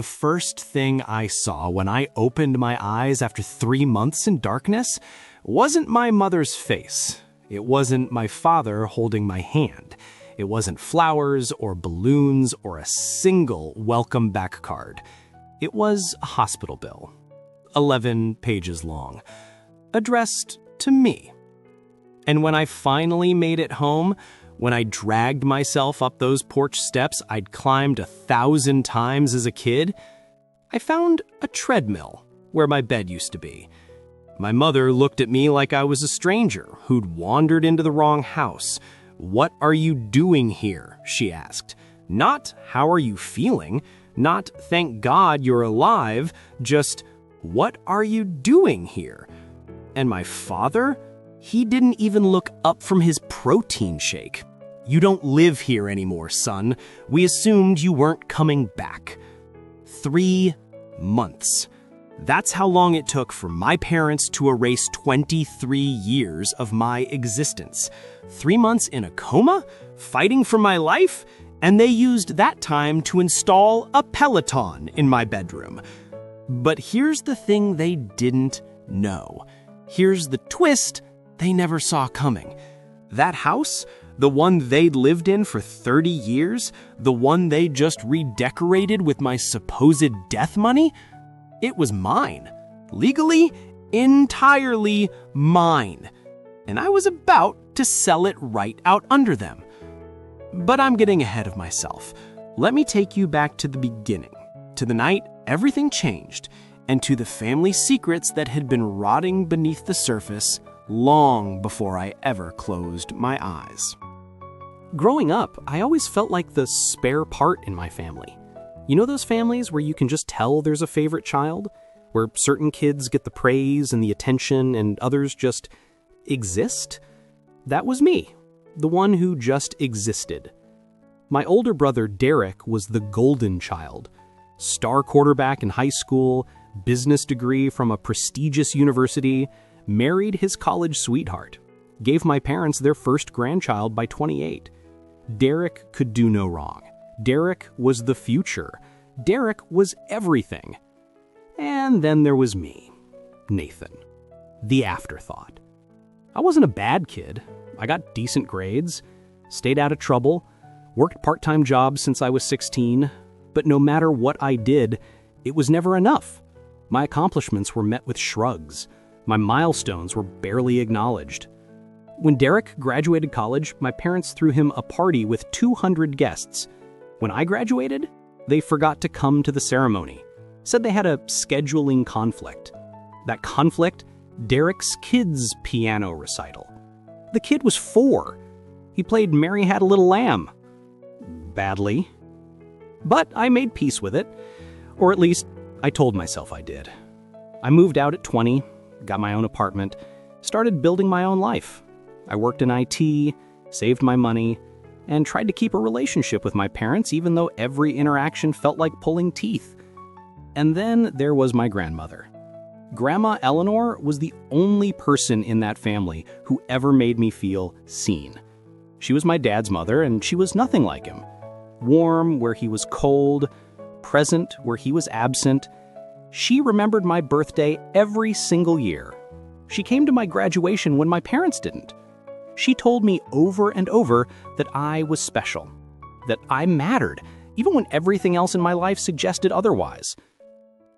The first thing I saw when I opened my eyes after 3 months in darkness wasn't my mother's face. It wasn't my father holding my hand. It wasn't flowers or balloons or a single welcome back card. It was a hospital bill, 11 pages long, addressed to me. And when I finally made it home, when I dragged myself up those porch steps I'd climbed 1,000 times as a kid, I found a treadmill where my bed used to be. My mother looked at me like I was a stranger who'd wandered into the wrong house. "What are you doing here?" she asked. Not, "How are you feeling?" Not, "Thank God you're alive." Just, "What are you doing here?" And my father? He didn't even look up from his protein shake. "You don't live here anymore, son. We assumed you weren't coming back." 3 months. That's how long it took for my parents to erase 23 years of my existence. 3 months in a coma, fighting for my life, and they used that time to install a Peloton in my bedroom. But here's the thing they didn't know. Here's the twist they never saw coming. That house, the one they'd lived in for 30 years, the one they just redecorated with my supposed death money, it was mine. Legally, entirely mine. And I was about to sell it right out under them. But I'm getting ahead of myself. Let me take you back to the beginning, to the night everything changed, and to the family secrets that had been rotting beneath the surface long before I ever closed my eyes. Growing up, I always felt like the spare part in my family. You know those families where you can just tell there's a favorite child? Where certain kids get the praise and the attention and others just exist? That was me, the one who just existed. My older brother Derek was the golden child. Star quarterback in high school, business degree from a prestigious university, married his college sweetheart, gave my parents their first grandchild by 28. Derek could do no wrong. Derek was the future. Derek was everything. And then there was me, Nathan, the afterthought. I wasn't a bad kid. I got decent grades, stayed out of trouble, worked part-time jobs since I was 16, but no matter what I did, it was never enough. My accomplishments were met with shrugs. My milestones were barely acknowledged. When Derek graduated college, my parents threw him a party with 200 guests. When I graduated, they forgot to come to the ceremony. Said they had a scheduling conflict. That conflict? Derek's kids' piano recital. The kid was 4. He played Mary Had a Little Lamb. Badly. But I made peace with it. Or at least, I told myself I did. I moved out at 20, got my own apartment, started building my own life. I worked in IT, saved my money, and tried to keep a relationship with my parents even though every interaction felt like pulling teeth. And then there was my grandmother. Grandma Eleanor was the only person in that family who ever made me feel seen. She was my dad's mother, and she was nothing like him. Warm where he was cold, present where he was absent. She remembered my birthday every single year. She came to my graduation when my parents didn't. She told me over and over that I was special, that I mattered, even when everything else in my life suggested otherwise.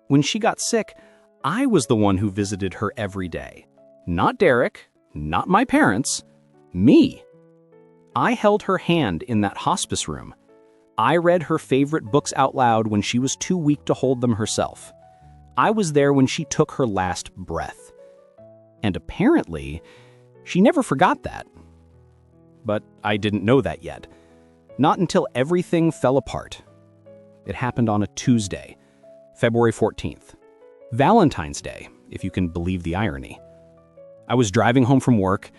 When she got sick, I was the one who visited her every day. Not Derek, not my parents, me. I held her hand in that hospice room. I read her favorite books out loud when she was too weak to hold them herself. I was there when she took her last breath. And apparently, she never forgot that. But I didn't know that yet. Not until everything fell apart. It happened on a Tuesday, February 14th. Valentine's Day, if you can believe the irony. I was driving home from work.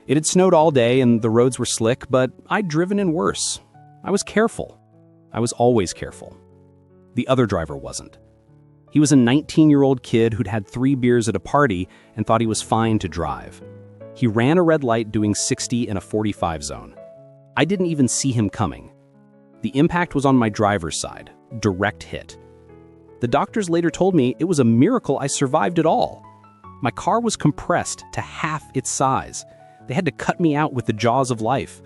It had snowed all day and the roads were slick, but I'd driven in worse. I was careful. I was always careful. The other driver wasn't. He was a 19-year-old kid who'd had 3 beers at a party and thought he was fine to drive. He ran a red light doing 60 in a 45 zone. I didn't even see him coming. The impact was on my driver's side, direct hit. The doctors later told me it was a miracle I survived it all. My car was compressed to half its size. They had to cut me out with the jaws of life.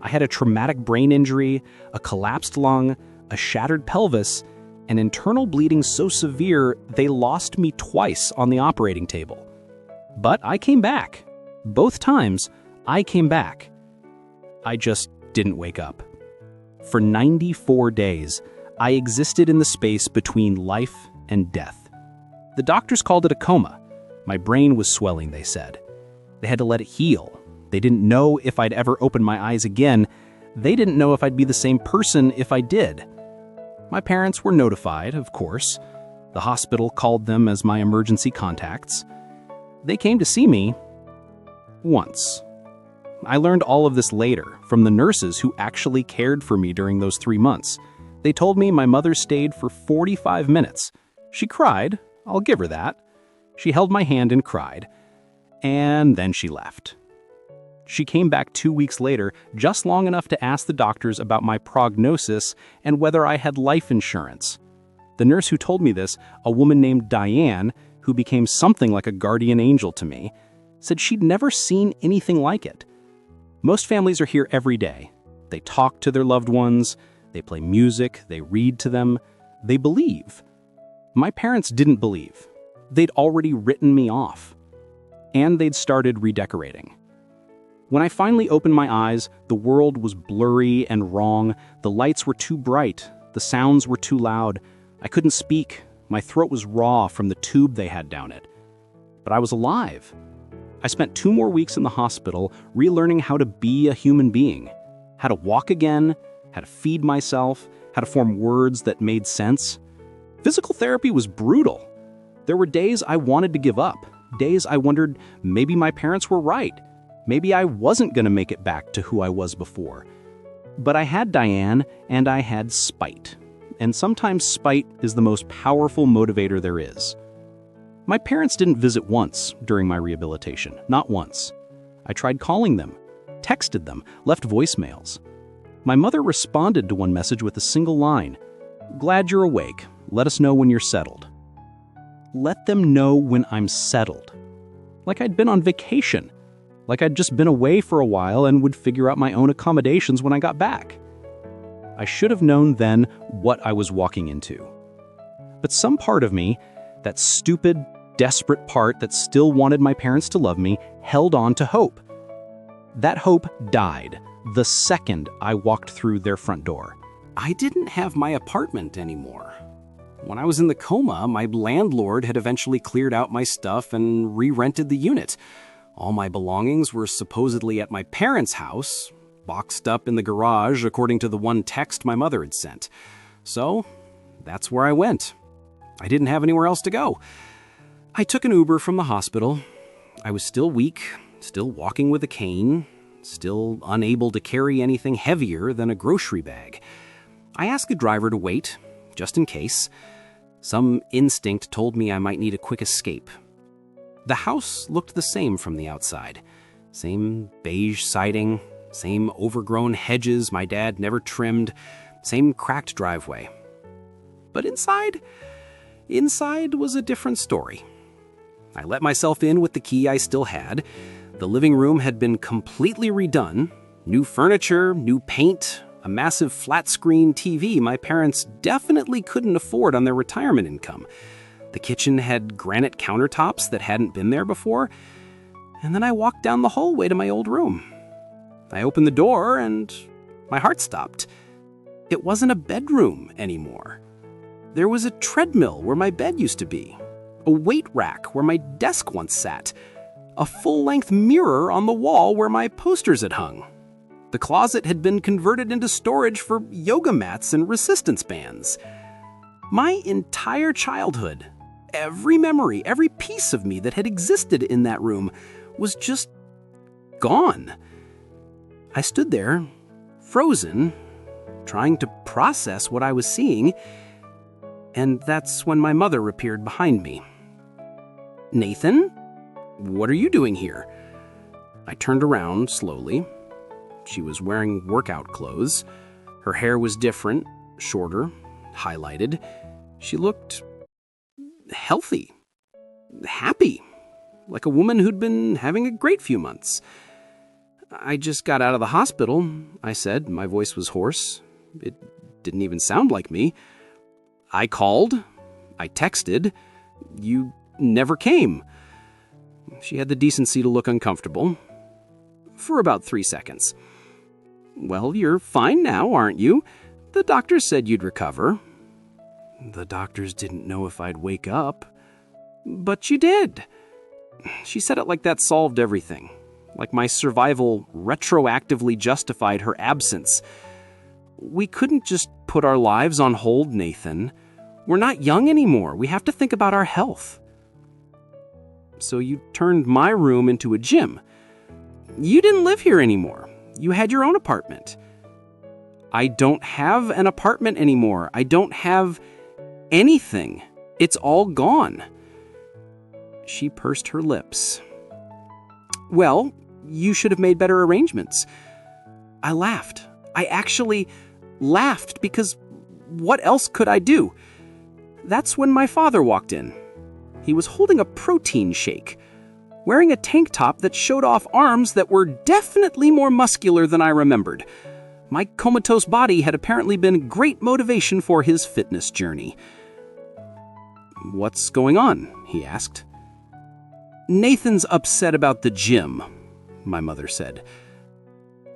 I had a traumatic brain injury, a collapsed lung, a shattered pelvis, and internal bleeding so severe they lost me twice on the operating table. But I came back. Both times, I came back. I just didn't wake up. For 94 days, I existed in the space between life and death. The doctors called it a coma. My brain was swelling, they said. They had to let it heal. They didn't know if I'd ever open my eyes again. They didn't know if I'd be the same person if I did. My parents were notified, of course. The hospital called them as my emergency contacts. They came to see me once. I learned all of this later from the nurses who actually cared for me during those 3 months. They told me my mother stayed for 45 minutes. She cried, I'll give her that. She held my hand and cried, and then she left. She came back 2 weeks later, just long enough to ask the doctors about my prognosis and whether I had life insurance. The nurse who told me this, a woman named Diane, who became something like a guardian angel to me, said she'd never seen anything like it. Most families are here every day. They talk to their loved ones, they play music, they read to them, they believe. My parents didn't believe. They'd already written me off. And they'd started redecorating. When I finally opened my eyes, the world was blurry and wrong. The lights were too bright. The sounds were too loud. I couldn't speak. My throat was raw from the tube they had down it. But I was alive. I spent 2 more weeks in the hospital relearning how to be a human being, how to walk again, how to feed myself, how to form words that made sense. Physical therapy was brutal. There were days I wanted to give up, days I wondered maybe my parents were right. Maybe I wasn't going to make it back to who I was before. But I had Diane, and I had spite. And sometimes spite is the most powerful motivator there is. My parents didn't visit once during my rehabilitation, not once. I tried calling them, texted them, left voicemails. My mother responded to one message with a single line, "Glad you're awake. Let us know when you're settled." Let them know when I'm settled. Like I'd been on vacation. Like I'd just been away for a while and would figure out my own accommodations when I got back. I should have known then what I was walking into. But some part of me, that stupid, desperate part that still wanted my parents to love me, held on to hope. That hope died the second I walked through their front door. I didn't have my apartment anymore. When I was in the coma, my landlord had eventually cleared out my stuff and re-rented the unit. All my belongings were supposedly at my parents' house, boxed up in the garage according to the one text my mother had sent. So, that's where I went. I didn't have anywhere else to go. I took an Uber from the hospital. I was still weak, still walking with a cane, still unable to carry anything heavier than a grocery bag. I asked the driver to wait, just in case. Some instinct told me I might need a quick escape. The house looked the same from the outside. Same beige siding, same overgrown hedges my dad never trimmed, same cracked driveway. But inside was a different story. I let myself in with the key I still had. The living room had been completely redone. New furniture, new paint, a massive flat-screen TV my parents definitely couldn't afford on their retirement income. The kitchen had granite countertops that hadn't been there before. And then I walked down the hallway to my old room. I opened the door and my heart stopped. It wasn't a bedroom anymore. There was a treadmill where my bed used to be, a weight rack where my desk once sat, a full-length mirror on the wall where my posters had hung. The closet had been converted into storage for yoga mats and resistance bands. My entire childhood, every memory, every piece of me that had existed in that room was just gone. I stood there, frozen, trying to process what I was seeing, and that's when my mother appeared behind me. "Nathan, what are you doing here?" I turned around slowly. She was wearing workout clothes. Her hair was different, shorter, highlighted. She looked healthy, happy, like a woman who'd been having a great few months. I just got out of the hospital, I said. My voice was hoarse. It didn't even sound like me. I called. I texted. You never came. She had the decency to look uncomfortable. For about 3 seconds. Well, you're fine now, aren't you? The doctors said you'd recover. The doctors didn't know if I'd wake up. But you did. She said it like that solved everything. Like my survival retroactively justified her absence. We couldn't just put our lives on hold, Nathan. We're not young anymore. We have to think about our health. So you turned my room into a gym. You didn't live here anymore. You had your own apartment. I don't have an apartment anymore. I don't have anything. It's all gone. She pursed her lips. Well, you should have made better arrangements. I laughed. I actually laughed because what else could I do? That's when my father walked in. He was holding a protein shake, wearing a tank top that showed off arms that were definitely more muscular than I remembered. My comatose body had apparently been great motivation for his fitness journey. "What's going on?" he asked. "Nathan's upset about the gym," my mother said.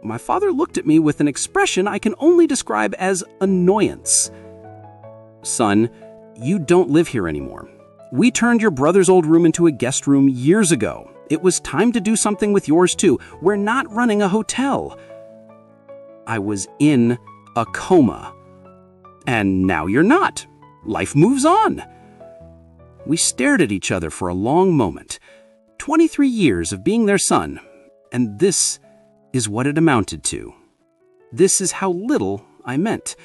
My father looked at me with an expression I can only describe as annoyance. "Son, you don't live here anymore. We turned your brother's old room into a guest room years ago. It was time to do something with yours too. We're not running a hotel." I was in a coma. "And now you're not. Life moves on." We stared at each other for a long moment. 23 years of being their son, and this is what it amounted to. This is how little I meant.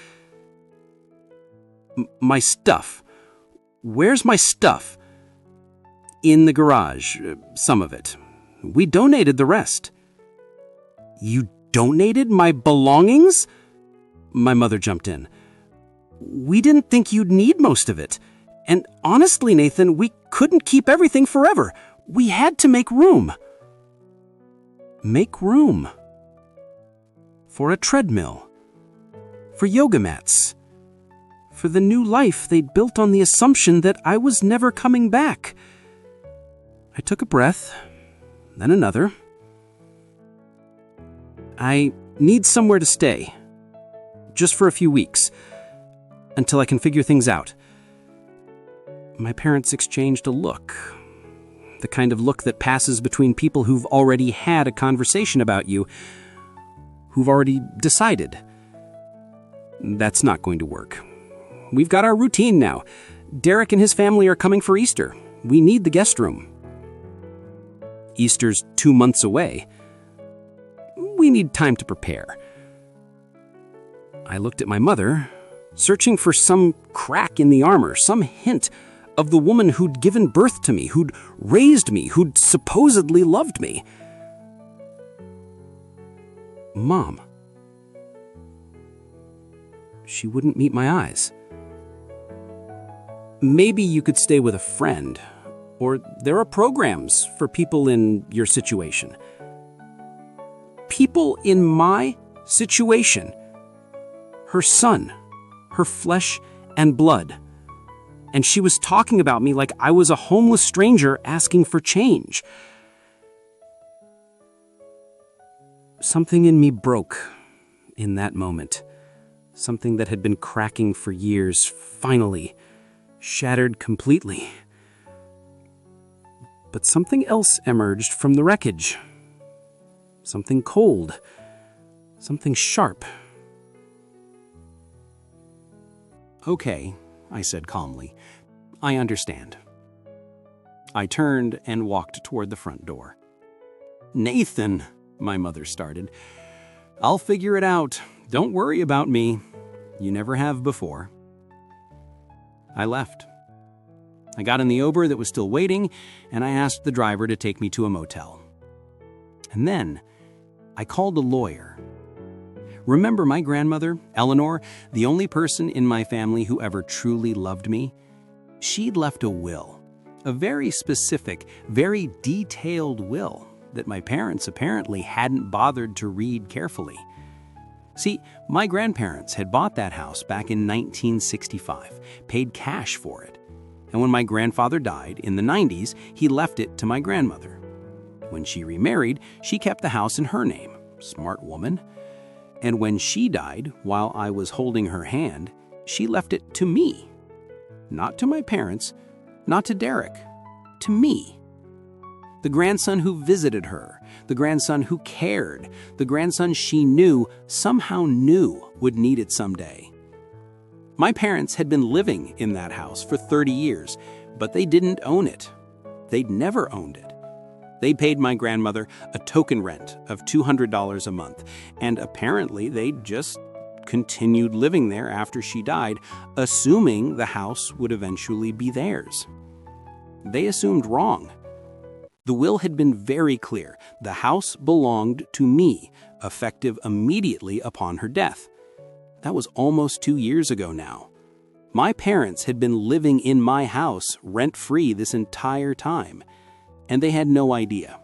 "My stuff. Where's my stuff?" "In the garage, some of it. We donated the rest." "You donated my belongings?" My mother jumped in. "We didn't think you'd need most of it. And honestly, Nathan, we couldn't keep everything forever. We had to make room." Make room. For a treadmill. For yoga mats. For the new life they'd built on the assumption that I was never coming back. I took a breath, then another. "I need somewhere to stay. Just for a few weeks. Until I can figure things out." My parents exchanged a look. The kind of look that passes between people who've already had a conversation about you, who've already decided. That's not going to work. We've got our routine now. Derek and his family are coming for Easter. We need the guest room. Easter's 2 months away. We need time to prepare. I looked at my mother, searching for some crack in the armor, some hint of the woman who'd given birth to me, who'd raised me, who'd supposedly loved me. Mom. She wouldn't meet my eyes. "Maybe you could stay with a friend, or there are programs for people in your situation." People in my situation. Her son, her flesh and blood. And she was talking about me like I was a homeless stranger asking for change. Something in me broke in that moment. Something that had been cracking for years finally shattered completely. But something else emerged from the wreckage. Something cold. Something sharp. "Okay," I said calmly. "I understand." I turned and walked toward the front door. "Nathan," my mother started. "I'll figure it out. Don't worry about me. You never have before." I left. I got in the Uber that was still waiting, and I asked the driver to take me to a motel. And then I called a lawyer. Remember my grandmother, Eleanor, the only person in my family who ever truly loved me? She'd left a will, a very specific, very detailed will that my parents apparently hadn't bothered to read carefully. See, my grandparents had bought that house back in 1965, paid cash for it. And when my grandfather died in the 90s, he left it to my grandmother. When she remarried, she kept the house in her name. Smart woman. And when she died, while I was holding her hand, she left it to me. Not to my parents, not to Derek, to me. The grandson who visited her, the grandson who cared, the grandson she somehow knew would need it someday. My parents had been living in that house for 30 years, but they didn't own it. They'd never owned it. They paid my grandmother a token rent of $200 a month, and apparently they'd just continued living there after she died, assuming the house would eventually be theirs. They assumed wrong. The will had been very clear. The house belonged to me, effective immediately upon her death. That was almost 2 years ago now. My parents had been living in my house rent-free this entire time, and they had no idea.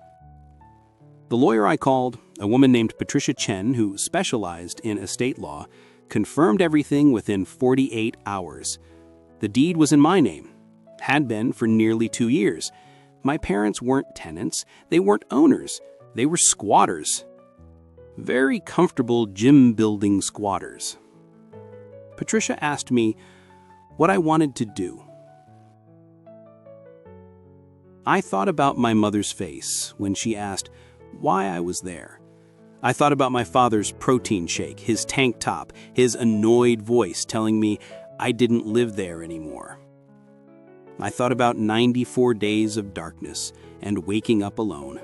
The lawyer I called, a woman named Patricia Chen, who specialized in estate law, confirmed everything within 48 hours. The deed was in my name, had been for nearly 2 years. My parents weren't tenants, they weren't owners, they were squatters. Very comfortable gym-building squatters. Patricia asked me what I wanted to do. I thought about my mother's face when she asked why I was there. I thought about my father's protein shake, his tank top, his annoyed voice telling me I didn't live there anymore. I thought about 94 days of darkness and waking up alone.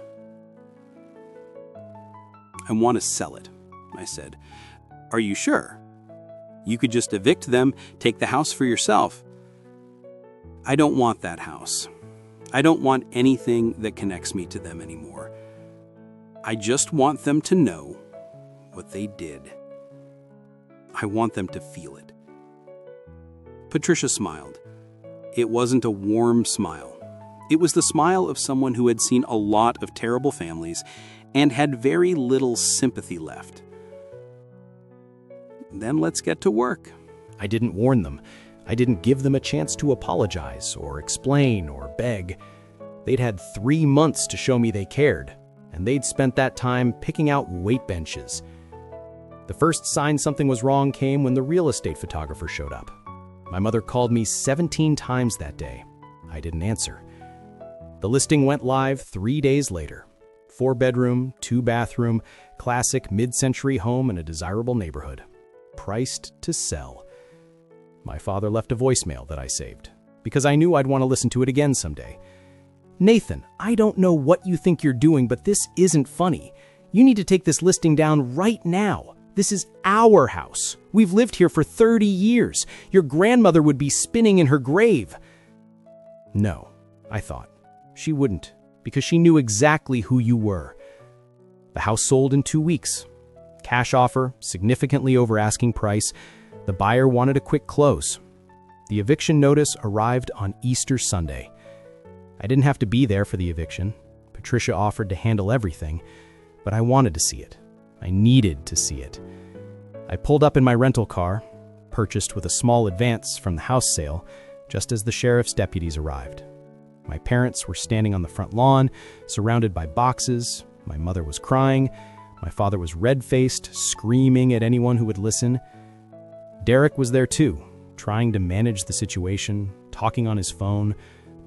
I want to sell it, I said. Are you sure? You could just evict them, take the house for yourself. I don't want that house. I don't want anything that connects me to them anymore. I just want them to know what they did. I want them to feel it. Patricia smiled. It wasn't a warm smile. It was the smile of someone who had seen a lot of terrible families and had very little sympathy left. Then let's get to work. I didn't warn them. I didn't give them a chance to apologize or explain or beg. They'd had 3 months to show me they cared, and they'd spent that time picking out weight benches. The first sign something was wrong came when the real estate photographer showed up. My mother called me 17 times that day. I didn't answer. The listing went live 3 days later. 4-bedroom, 2-bathroom, classic mid-century home in a desirable neighborhood. Priced to sell. My father left a voicemail that I saved, because I knew I'd want to listen to it again someday. Nathan, I don't know what you think you're doing, but this isn't funny. You need to take this listing down right now. This is our house. We've lived here for 30 years. Your grandmother would be spinning in her grave. No, I thought. She wouldn't, because she knew exactly who you were. The house sold in 2 weeks. Cash offer, significantly over asking price. The buyer wanted a quick close. The eviction notice arrived on Easter Sunday. I didn't have to be there for the eviction. Patricia offered to handle everything, but I wanted to see it. I needed to see it. I pulled up in my rental car, purchased with a small advance from the house sale, just as the sheriff's deputies arrived. My parents were standing on the front lawn, surrounded by boxes. My mother was crying. My father was red-faced, screaming at anyone who would listen. Derek was there too, trying to manage the situation, talking on his phone,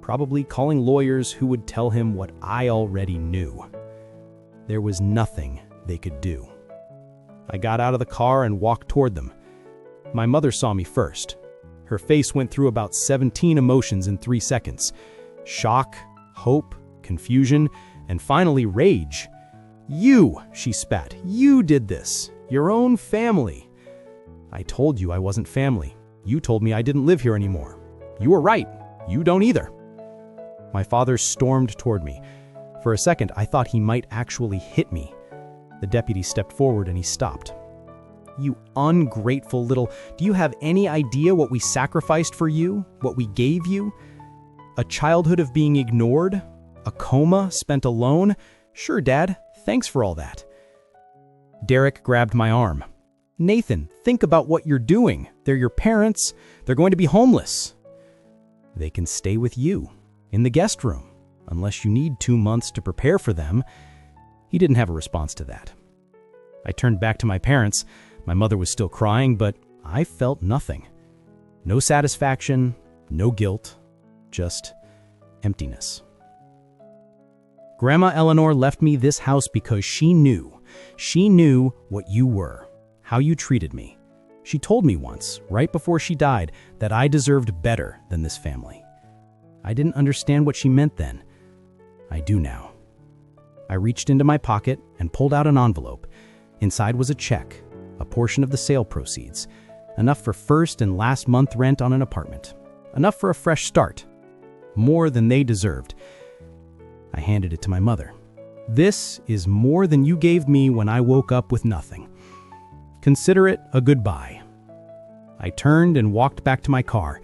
probably calling lawyers who would tell him what I already knew. There was nothing they could do. I got out of the car and walked toward them. My mother saw me first. Her face went through about 17 emotions in 3 seconds. Shock, hope, confusion, and finally rage. You, she spat, you did this. Your own family. I told you I wasn't family. You told me I didn't live here anymore. You were right. You don't either. My father stormed toward me. For a second, I thought he might actually hit me. The deputy stepped forward and he stopped. You ungrateful little... Do you have any idea what we sacrificed for you? What we gave you? A childhood of being ignored? A coma spent alone? Sure, Dad. Thanks for all that. Derek grabbed my arm. Nathan, think about what you're doing. They're your parents. They're going to be homeless. They can stay with you, in the guest room, unless you need 2 months to prepare for them. He didn't have a response to that. I turned back to my parents. My mother was still crying, but I felt nothing. No satisfaction, no guilt, just emptiness. Grandma Eleanor left me this house because she knew what you were, how you treated me. She told me once, right before she died, that I deserved better than this family. I didn't understand what she meant then. I do now. I reached into my pocket and pulled out an envelope. Inside was a check, a portion of the sale proceeds, enough for first and last month rent on an apartment, enough for a fresh start, more than they deserved. I handed it to my mother. This is more than you gave me when I woke up with nothing. Consider it a goodbye. I turned and walked back to my car.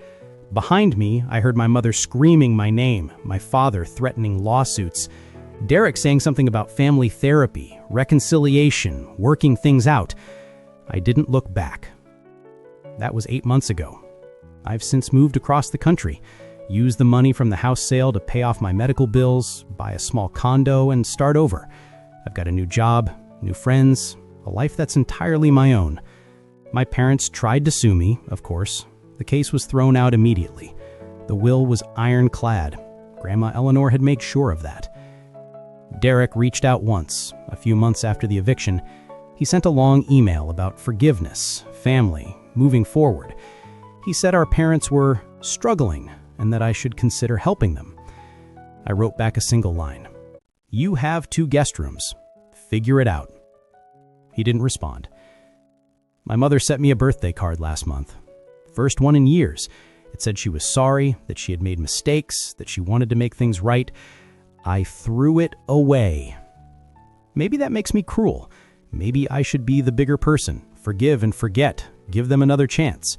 Behind me, I heard my mother screaming my name, my father threatening lawsuits, Derek saying something about family therapy, reconciliation, working things out. I didn't look back. That was 8 months ago. I've since moved across the country, used the money from the house sale to pay off my medical bills, buy a small condo, and start over. I've got a new job, new friends, a life that's entirely my own. My parents tried to sue me, of course. The case was thrown out immediately. The will was ironclad. Grandma Eleanor had made sure of that. Derek reached out once, a few months after the eviction. He sent a long email about forgiveness, family, moving forward. He said our parents were struggling and that I should consider helping them. I wrote back a single line. You have 2 guest rooms. Figure it out. He didn't respond. My mother sent me a birthday card last month. First one in years. It said she was sorry, that she had made mistakes, that she wanted to make things right. I threw it away. Maybe that makes me cruel. Maybe I should be the bigger person, forgive and forget, give them another chance.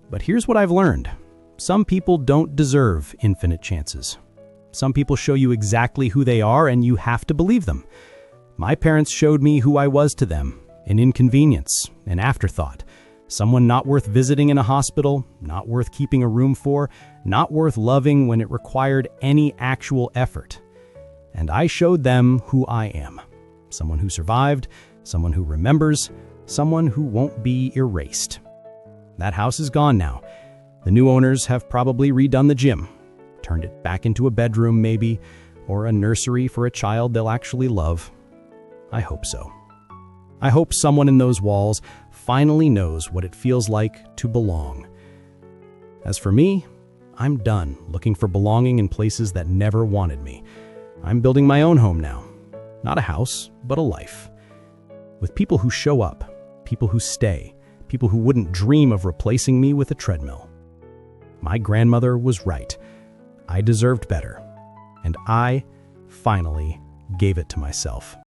But here's what I've learned. Some people don't deserve infinite chances. Some people show you exactly who they are and you have to believe them. My parents showed me who I was to them, an inconvenience, an afterthought, someone not worth visiting in a hospital, not worth keeping a room for, not worth loving when it required any actual effort. And I showed them who I am, someone who survived, someone who remembers, someone who won't be erased. That house is gone now. The new owners have probably redone the gym, turned it back into a bedroom maybe, or a nursery for a child they'll actually love. I hope so. I hope someone in those walls finally knows what it feels like to belong. As for me, I'm done looking for belonging in places that never wanted me. I'm building my own home now. Not a house, but a life. With people who show up, people who stay, people who wouldn't dream of replacing me with a treadmill. My grandmother was right. I deserved better. And I finally gave it to myself.